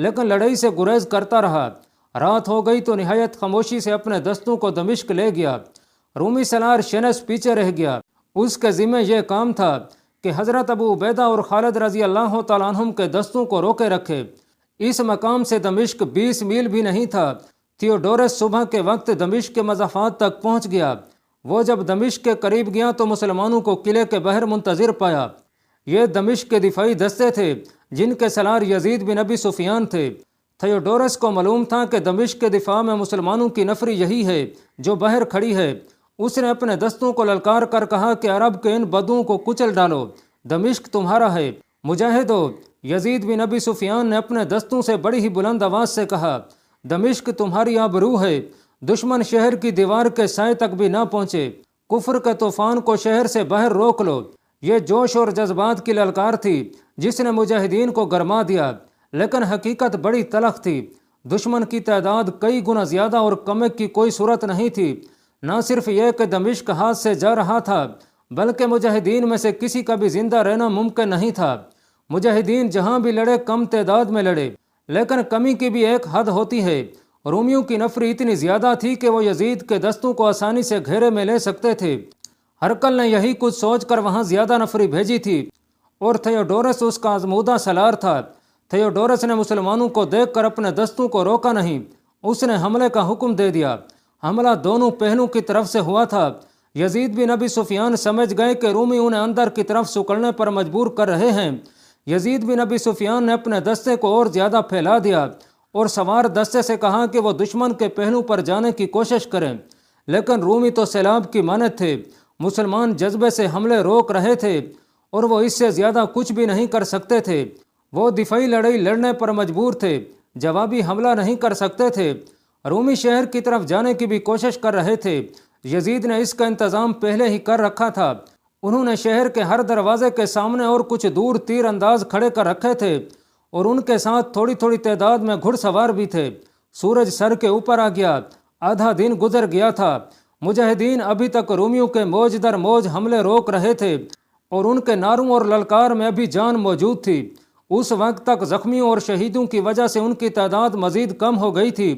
لیکن لڑائی سے گریز کرتا رہا۔ رات ہو گئی تو نہایت خاموشی سے اپنے دستوں کو دمشق لے گیا۔ رومی سالار شنس پیچھے رہ گیا۔ اس کے ذمہ یہ کام تھا کہ حضرت ابو عبیدہ اور خالد رضی اللہ تعالیٰ عنہم کے دستوں کو روکے رکھے۔ اس مقام سے دمشق 20 میل بھی نہیں تھا۔ تھیوڈورس صبح کے وقت دمشق کے مضافات تک پہنچ گیا۔ وہ جب دمشق کے قریب گیا تو مسلمانوں کو قلعے کے باہر منتظر پایا۔ یہ دمشق کے دفاعی دستے تھے جن کے سالار یزید بن ابی سفیان تھے۔ تھیوڈورس کو معلوم تھا کہ دمشق کے دفاع میں مسلمانوں کی نفری یہی ہے جو باہر کھڑی ہے۔ اس نے اپنے دستوں کو للکار کر کہا کہ عرب کے ان بدوؤں کو کچل ڈالو، دمشق تمہارا ہے۔ مجاہدو، یزید بن ابی سفیان نے اپنے دستوں سے بڑی ہی بلند آواز سے کہا، دمشق تمہاری آبرو ہے، دشمن شہر کی دیوار کے سائے تک بھی نہ پہنچے، کفر کے طوفان کو شہر سے باہر روک لو۔ یہ جوش اور جذبات کی للکار تھی جس نے مجاہدین کو گرما دیا، لیکن حقیقت بڑی تلخ تھی۔ دشمن کی تعداد کئی گنا زیادہ اور کمک کی کوئی صورت نہیں تھی۔ نہ صرف یہ کہ دمشق ہاتھ سے جا رہا تھا، بلکہ مجاہدین میں سے کسی کا بھی زندہ رہنا ممکن نہیں تھا۔ مجاہدین جہاں بھی لڑے کم تعداد میں لڑے، لیکن کمی کی بھی ایک حد ہوتی ہے۔ رومیوں کی نفری اتنی زیادہ تھی کہ وہ یزید کے دستوں کو آسانی سے گھیرے میں لے سکتے تھے۔ ہرقل نے یہی کچھ سوچ کر وہاں زیادہ نفری بھیجی تھی، اور تھیوڈورس اس کا آزمودہ سالار تھا۔ تھیوڈورس نے مسلمانوں کو دیکھ کر اپنے دستوں کو روکا نہیں، اس نے حملے کا حکم دے دیا۔ حملہ دونوں پہلوں کی طرف سے ہوا تھا۔ یزید بن ابی سفیان سمجھ گئے کہ رومی انہیں اندر کی طرف سکڑنے پر مجبور کر رہے ہیں۔ یزید بن ابی سفیان نے اپنے دستے کو اور زیادہ پھیلا دیا اور سوار دستے سے کہا کہ وہ دشمن کے پہلو پر جانے کی کوشش کریں، لیکن رومی تو سیلاب کی مانند تھے۔ مسلمان جذبے سے حملے روک رہے تھے اور وہ اس سے زیادہ کچھ بھی نہیں کر سکتے تھے۔ وہ دفاعی لڑائی لڑنے پر مجبور تھے، جوابی حملہ نہیں کر سکتے تھے۔ رومی شہر کی طرف جانے کی بھی کوشش کر رہے تھے۔ یزید نے اس کا انتظام پہلے ہی کر رکھا تھا۔ انہوں نے شہر کے ہر دروازے کے سامنے اور کچھ دور تیر انداز کھڑے کر رکھے تھے، اور ان کے ساتھ تھوڑی تھوڑی تعداد میں گھڑ سوار بھی تھے۔ سورج سر کے اوپر آ گیا، آدھا دن گزر گیا تھا۔ مجاہدین ابھی تک رومیوں کے موج در موج حملے روک رہے تھے، اور ان کے نعروں اور للکار میں ابھی جان موجود تھی۔ اس وقت تک زخمیوں اور شہیدوں کی وجہ سے ان کی تعداد مزید کم ہو گئی تھی۔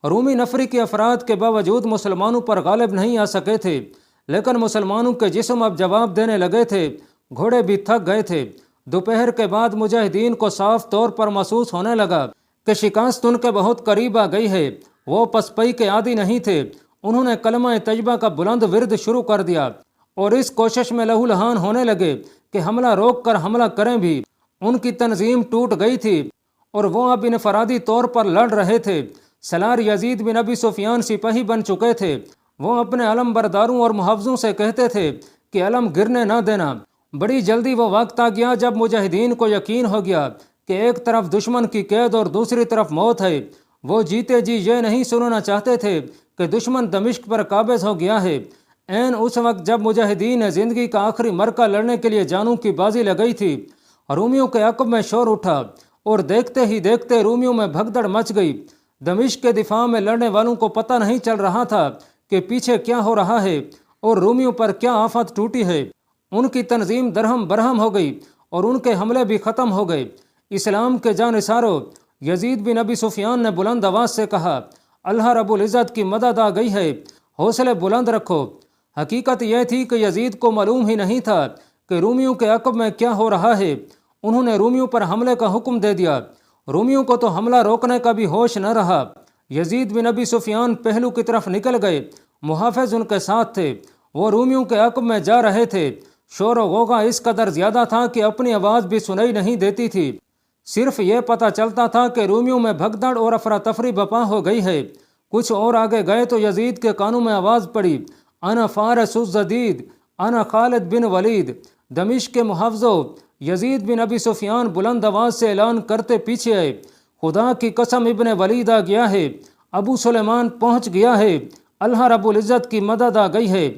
رومی نفری کے افراد کے باوجود مسلمانوں پر غالب نہیں آ سکے تھے، لیکن مسلمانوں کے جسم اب جواب دینے لگے تھے، گھوڑے بھی تھک گئے تھے۔ دوپہر کے بعد مجاہدین کو صاف طور پر محسوس ہونے لگا کہ شکست ان کے بہت قریب آ گئی ہے۔ وہ پسپائی کے عادی نہیں تھے۔ انہوں نے کلمہ طیبہ کا بلند ورد شروع کر دیا اور اس کوشش میں لہو لہان ہونے لگے کہ حملہ روک کر حملہ کریں بھی۔ ان کی تنظیم ٹوٹ گئی تھی اور وہ اب انفرادی طور پر لڑ رہے تھے۔ سالار یزید بن ابی سفیان سپاہی بن چکے تھے۔ وہ اپنے علم برداروں اور محافظوں سے کہتے تھے کہ علم گرنے نہ دینا۔ بڑی جلدی وہ وقت آ گیا جب مجاہدین کو یقین ہو گیا کہ ایک طرف دشمن کی قید اور دوسری طرف موت ہے۔ وہ جیتے جی یہ نہیں سننا چاہتے تھے کہ دشمن دمشق پر قابض ہو گیا ہے۔ عین اس وقت جب مجاہدین نے زندگی کا آخری مرکہ لڑنے کے لیے جانوں کی بازی لگائی تھی، رومیوں کے عقب میں شور اٹھا اور دیکھتے ہی دیکھتے رومیوں میں بھگدڑ مچ گئی۔ دمشق کے دفاع میں لڑنے والوں کو پتہ نہیں چل رہا تھا کہ پیچھے کیا ہو رہا ہے اور رومیوں پر کیا آفت ٹوٹی ہے۔ ان کی تنظیم درہم برہم ہو گئی اور ان کے حملے بھی ختم ہو گئے۔ اسلام کے جانثارو، یزید بن ابی سفیان نے بلند آواز سے کہا، اللہ رب العزت کی مدد آ گئی ہے، حوصلے بلند رکھو۔ حقیقت یہ تھی کہ یزید کو معلوم ہی نہیں تھا کہ رومیوں کے عقب میں کیا ہو رہا ہے۔ انہوں نے رومیوں پر حملے کا حکم دے دیا۔ رومیوں کو تو حملہ روکنے کا بھی ہوش نہ رہا۔ یزید بن ابی سفیان پہلو کی طرف نکل گئے، محافظ ان کے ساتھ تھے۔ وہ رومیوں کے عقب میں جا رہے تھے۔ شور و غوغا اس قدر زیادہ تھا کہ اپنی آواز بھی سنائی نہیں دیتی تھی۔ صرف یہ پتہ چلتا تھا کہ رومیوں میں بھگدڑ اور افراتفری بپا ہو گئی ہے۔ کچھ اور آگے گئے تو یزید کے کانوں میں آواز پڑی، انا فارس الجدید، انا خالد بن ولید۔ دمشق کے محافظوں، یزید بن ابی سفیان بلند آواز سے اعلان کرتے پیچھے آئے، خدا کی قسم ابن ولید آ گیا ہے، ابو سلیمان پہنچ گیا ہے، اللہ رب العزت کی مدد آ گئی ہے۔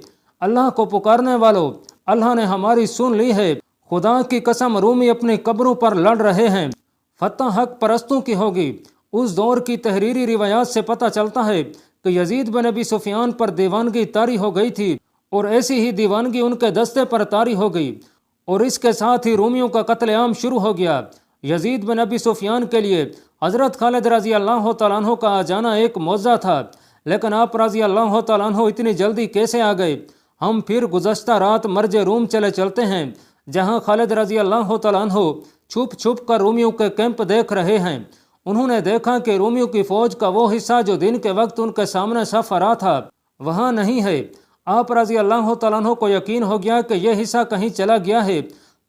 اللہ کو پکارنے والوں، اللہ نے ہماری سن لی ہے، خدا کی قسم رومی اپنی قبروں پر لڑ رہے ہیں۔ فتح حق پرستوں کی ہوگی۔ اس دور کی تحریری روایات سے پتہ چلتا ہے کہ یزید بن ابی سفیان پر دیوانگی طاری ہو گئی تھی، اور ایسی ہی دیوانگی ان کے دستے پر طاری ہو گئی، اور اس کے ساتھ ہی رومیوں کا قتل عام شروع ہو گیا۔ یزید بن ابی سفیان کے لیے حضرت خالد رضی اللہ تعالیٰ عنہ کا آ جانا ایک معجزہ تھا، لیکن آپ رضی اللہ تعالیٰ عنہ اتنی جلدی کیسے آ گئے؟ ہم پھر گزشتہ رات مرج روم چلے چلتے ہیں، جہاں خالد رضی اللہ تعالیٰ عنہ چھپ چھپ کر رومیوں کے کیمپ دیکھ رہے ہیں۔ انہوں نے دیکھا کہ رومیوں کی فوج کا وہ حصہ جو دن کے وقت ان کے سامنے صف آرا تھا وہاں نہیں ہے۔ آپ رضی اللہ تعالیٰ عنہ کو یقین ہو گیا کہ یہ حصہ کہیں چلا گیا ہے،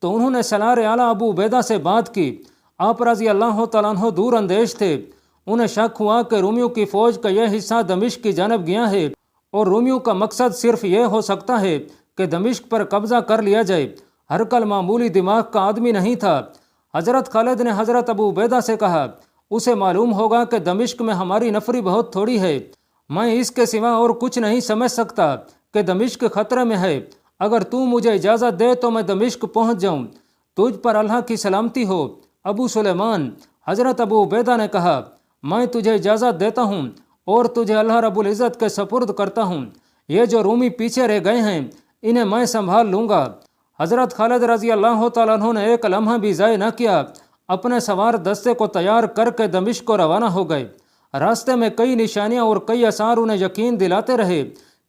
تو انہوں نے سالار اعلیٰ ابو عبیدہ سے بات کی۔ آپ رضی اللہ تعالیٰ عنہ دور اندیش تھے، انہیں شک ہوا کہ رومیوں کی فوج کا یہ حصہ دمشق کی جانب گیا ہے، اور رومیوں کا مقصد صرف یہ ہو سکتا ہے کہ دمشق پر قبضہ کر لیا جائے۔ ہرقل معمولی دماغ کا آدمی نہیں تھا۔ حضرت خالد نے حضرت ابو عبیدہ سے کہا، اسے معلوم ہوگا کہ دمشق میں ہماری نفری بہت تھوڑی ہے، میں اس کے سوا اور کچھ نہیں سمجھ سکتا کہ دمشق خطرے میں ہے۔ اگر تو مجھے اجازت دے تو میں دمشق پہنچ جاؤں۔ تجھ پر اللہ کی سلامتی ہو ابو سلیمان۔ حضرت ابو عبیدہ نے کہا، میں تجھے اجازت دیتا ہوں اور تجھے اللہ رب العزت کے سپرد کرتا ہوں۔ یہ جو رومی پیچھے رہ گئے ہیں انہیں میں سنبھال لوں گا۔ حضرت خالد رضی اللہ تعالیٰ عنہ نے ایک لمحہ بھی ضائع نہ کیا، اپنے سوار دستے کو تیار کر کے دمشق کو روانہ ہو گئے۔ راستے میں کئی نشانیاں اور کئی آثار انہیں یقین دلاتے رہے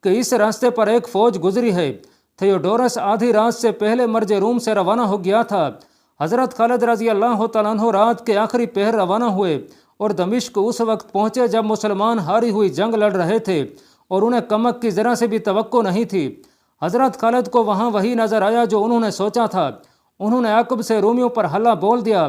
کہ اس راستے پر ایک فوج گزری ہے۔ تھیوڈورس آدھی رات سے پہلے مرج روم سے روانہ ہو گیا تھا۔ حضرت خالد رضی اللہ تعالیٰ عنہ رات کے آخری پہر روانہ ہوئے اور دمشق اس وقت پہنچے جب مسلمان ہاری ہوئی جنگ لڑ رہے تھے اور انہیں کمک کی ذرا سے بھی توقع نہیں تھی۔ حضرت خالد کو وہاں وہی نظر آیا جو انہوں نے سوچا تھا۔ انہوں نے عقب سے رومیوں پر حلہ بول دیا۔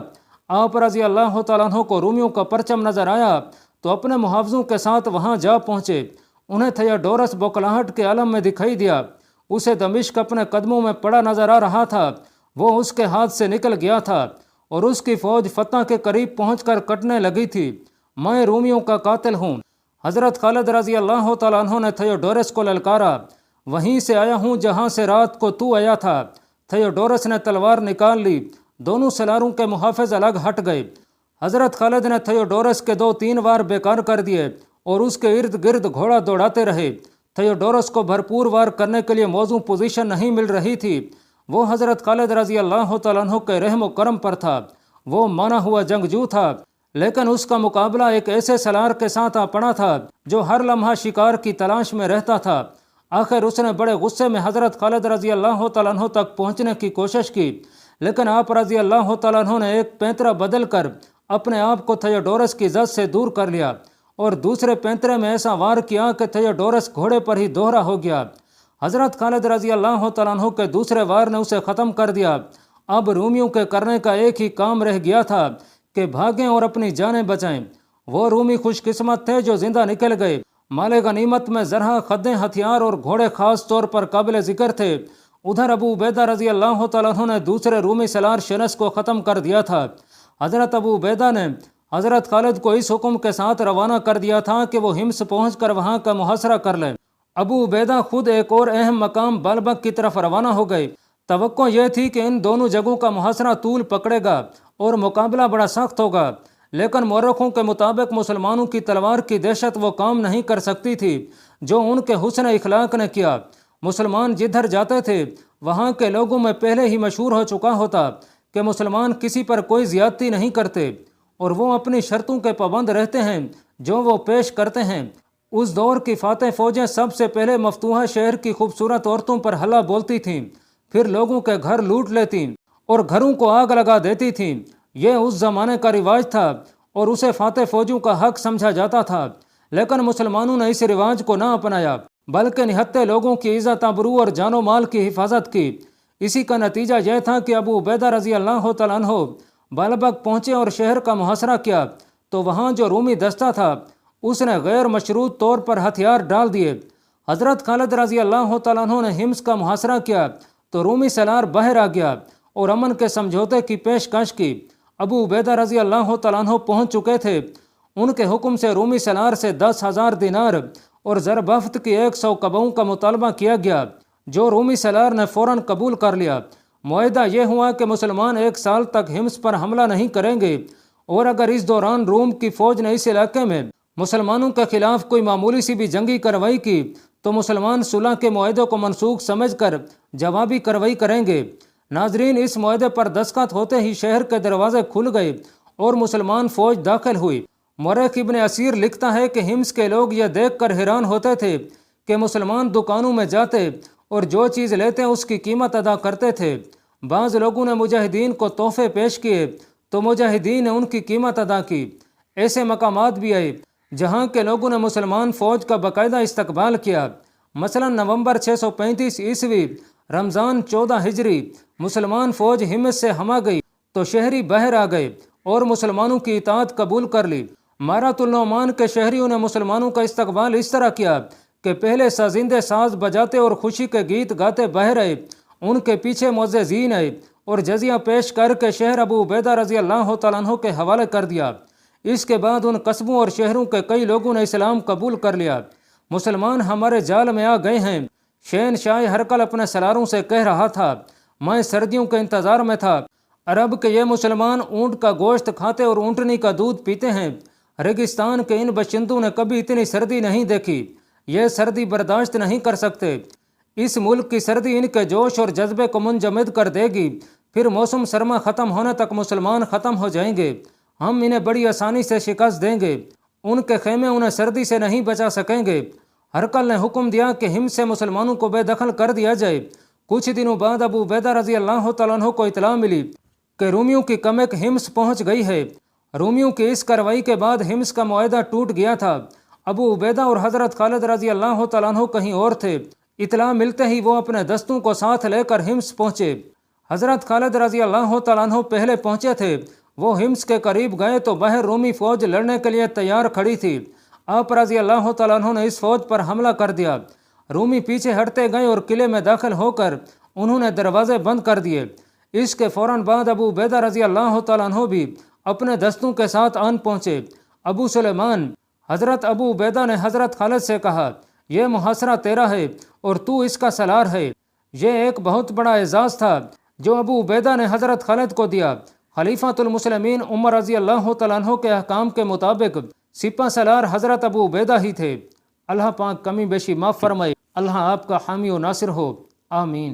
آپ رضی اللہ تعالیٰ عنہ کو رومیوں کا پرچم نظر آیا تو اپنے محافظوں کے ساتھ وہاں جا پہنچے۔ انہیں تھیوڈورس بوکھلاہٹ کے عالم میں دکھائی دیا۔ اسے دمشق اپنے قدموں میں پڑا نظر آ رہا تھا۔ وہ اس کے ہاتھ سے نکل گیا تھا اور اس کی فوج فتح کے قریب پہنچ کر کٹنے لگی تھی۔ میں رومیوں کا قاتل ہوں۔ حضرت خالد رضی اللہ تعالیٰ عنہ نے تھیوڈورس کو للکارا، وہیں سے آیا ہوں جہاں سے رات کو تو آیا تھا۔ تھیوڈورس نے تلوار نکال لی، دونوں سلاروں کے محافظ الگ ہٹ گئے۔ حضرت خالد نے تھیوڈورس کے 2-3 وار بیکار کر دیے اور اس کے ارد گرد گھوڑا دوڑاتے رہے۔ تھیوڈورس کو بھرپور وار کرنے کے لیے موزوں پوزیشن نہیں مل رہی تھی۔ وہ حضرت خالد رضی اللہ تعالیٰ عنہ کے رحم و کرم پر تھا۔ وہ مانا ہوا جنگجو تھا، لیکن اس کا مقابلہ ایک ایسے سلار کے ساتھ آ پڑا تھا جو ہر لمحہ شکار کی تلاش میں رہتا تھا۔ آخر اس نے بڑے غصے میں حضرت خالد رضی اللہ تعالیٰ عنہ تک پہنچنے کی کوشش کی، لیکن آپ رضی اللہ تعالیٰ عنہ نے ایک پینترا بدل کر اپنے آپ کو تھیوڈورس کی زد سے دور کر لیا اور دوسرے پینترے میں ایسا وار کیا کہ تھیوڈورس گھوڑے پر ہی دوہرا ہو گیا۔ حضرت خالد رضی اللہ تعالیٰ عنہ کے دوسرے وار نے اسے ختم کر دیا۔ اب رومیوں کے کرنے کا ایک ہی کام رہ گیا تھا کہ بھاگیں اور اپنی جانیں بچائیں۔ وہ رومی خوش قسمت تھے جو زندہ نکل گئے۔ مال غنیمت میں زرہ، خدیں، ہتھیار اور گھوڑے خاص طور پر قابل ذکر تھے۔ ادھر ابو عبیدہ رضی اللہ تعالیٰ عنہ نے دوسرے رومی سالار شنس کو ختم کر دیا تھا۔ حضرت ابو عبیدہ نے حضرت خالد کو اس حکم کے ساتھ روانہ کر دیا تھا کہ وہ حمص پہنچ کر وہاں کا محاصرہ کر لیں۔ ابو عبیدہ خود ایک اور اہم مقام بالبک کی طرف روانہ ہو گئے۔ توقع یہ تھی کہ ان دونوں جگہوں کا محاصرہ طول پکڑے گا اور مقابلہ بڑا سخت ہوگا، لیکن مورخوں کے مطابق مسلمانوں کی تلوار کی دہشت وہ کام نہیں کر سکتی تھی جو ان کے حسن اخلاق نے کیا۔ مسلمان جدھر جاتے تھے وہاں کے لوگوں میں پہلے ہی مشہور ہو چکا ہوتا کہ مسلمان کسی پر کوئی زیادتی نہیں کرتے اور وہ اپنی شرطوں کے پابند رہتے ہیں جو وہ پیش کرتے ہیں۔ اس دور کی فاتح فوجیں سب سے پہلے مفتوحہ شہر کی خوبصورت عورتوں پر حلہ بولتی تھیں، پھر لوگوں کے گھر لوٹ لیتیں اور گھروں کو آگ لگا دیتی تھیں۔ یہ اس زمانے کا رواج تھا اور اسے فاتح فوجوں کا حق سمجھا جاتا تھا، لیکن مسلمانوں نے اس رواج کو نہ اپنایا بلکہ نہتے لوگوں کی عزت آبرو اور جان و مال کی حفاظت کی۔ اسی کا نتیجہ یہ تھا کہ ابو عبیدہ رضی اللہ تعالیٰ عنہ بالبک پہنچے اور شہر کا محاصرہ کیا تو وہاں جو رومی دستہ تھا اس نے غیر مشروط طور پر ہتھیار ڈال دیے۔ حضرت خالد رضی اللہ تعالیٰ عنہ نے حمص کا محاصرہ کیا تو رومی سالار باہر آ گیا اور امن کے سمجھوتے کی پیشکش کی۔ ابو عبیدہ رضی اللہ تعالیٰ عنہ پہنچ چکے تھے۔ ان کے حکم سے رومی سالار سے 10,000 دینار اور زربفت کی 100 کبوں کا مطالبہ کیا گیا، جو رومی سالار نے فوراً قبول کر لیا۔ معاہدہ یہ ہوا کہ مسلمان 1 سال تک حمص پر حملہ نہیں کریں گے، اور اگر اس دوران روم کی فوج نے اس علاقے میں مسلمانوں کے خلاف کوئی معمولی سی بھی جنگی کارروائی کی تو مسلمان صلح کے معاہدے کو منسوخ سمجھ کر جوابی کارروائی کریں گے۔ ناظرین، اس معاہدے پر دستخط ہوتے ہی شہر کے دروازے کھل گئے اور مسلمان فوج داخل ہوئی۔ مورخ ابن اسیر لکھتا ہے کہ حمص کے لوگ یہ دیکھ کر حیران ہوتے تھے کہ مسلمان دکانوں میں جاتے اور جو چیز لیتے اس کی قیمت ادا کرتے تھے۔ بعض لوگوں نے مجاہدین کو تحفے پیش کیے تو مجاہدین نے ان کی قیمت ادا کی۔ ایسے مقامات بھی آئے جہاں کے لوگوں نے مسلمان فوج کا باقاعدہ استقبال کیا۔ مثلا نومبر 635 عیسوی رمضان 14 ہجری مسلمان فوج حمص سے ہما گئی تو شہری باہر آ گئے اور مسلمانوں کی اطاعت قبول کر لی۔ مارات النعمان کے شہریوں نے مسلمانوں کا استقبال اس طرح کیا کہ پہلے سازندے ساز بجاتے اور خوشی کے گیت گاتے باہر آئے، ان کے پیچھے معززین آئے اور جزیہ پیش کر کے شہر ابو عبیدہ رضی اللہ تعالیٰ عنہ کے حوالے کر دیا۔ اس کے بعد ان قصبوں اور شہروں کے کئی لوگوں نے اسلام قبول کر لیا۔ مسلمان ہمارے جال میں آ گئے ہیں۔ شہنشاہ ہرقل اپنے سلاروں سے کہہ رہا تھا، میں سردیوں کے انتظار میں تھا۔ عرب کے یہ مسلمان اونٹ کا گوشت کھاتے اور اونٹنی کا دودھ پیتے ہیں۔ ریگستان کے ان باشندوں نے کبھی اتنی سردی نہیں دیکھی، یہ سردی برداشت نہیں کر سکتے۔ اس ملک کی سردی ان کے جوش اور جذبے کو منجمد کر دے گی، پھر موسم سرما ختم ہونے تک مسلمان ختم ہو جائیں گے، ہم انہیں بڑی آسانی سے شکست دیں گے، ان کے خیمے انہیں سردی سے نہیں بچا سکیں گے۔ ہرقل نے حکم دیا کہ حمص سے مسلمانوں کو بے دخل کر دیا جائے۔ کچھ دنوں بعد ابو عبیدہ رضی اللہ تعالیٰ عنہ کو اطلاع ملی کہ رومیوں کی کمک حمص پہنچ گئی ہے۔ رومیوں کی اس کارروائی کے بعد حمص کا معاہدہ ٹوٹ گیا تھا۔ ابو عبیدہ اور حضرت خالد رضی اللہ تعالیٰ عنہ کہیں اور تھے۔ اطلاع ملتے ہی وہ اپنے دستوں کو ساتھ لے کر حمص پہنچے۔ حضرت خالد رضی اللہ تعالیٰ عنہ پہلے پہنچے تھے۔ وہ حمص کے قریب گئے تو باہر رومی فوج لڑنے کے لیے تیار کھڑی تھی۔ آپ رضی اللہ تعالیٰ عنہ نے اس فوج پر حملہ کر دیا۔ رومی پیچھے ہٹتے گئے اور قلعے میں داخل ہو کر انہوں نے دروازے بند کر دیے۔ اس کے فوراً بعد ابو عبیدہ رضی اللہ تعالیٰ عنہ بھی اپنے دستوں کے ساتھ آن پہنچے۔ ابو سلیمان حضرت ابو عبیدہ نے حضرت خالد سے کہا، یہ محاصرہ تیرا ہے اور تو اس کا سالار ہے۔ یہ ایک بہت بڑا اعزاز تھا جو ابو عبیدہ نے حضرت خالد کو دیا۔ خلیفۃ المسلمین عمر رضی اللہ تعالیٰ عنہ کے احکام کے مطابق سپہ سالار حضرت ابو عبیدہ ہی تھے۔ اللہ پاک کمی بیشی معاف فرمائے۔ اللہ آپ کا حامی و ناصر ہو، آمین۔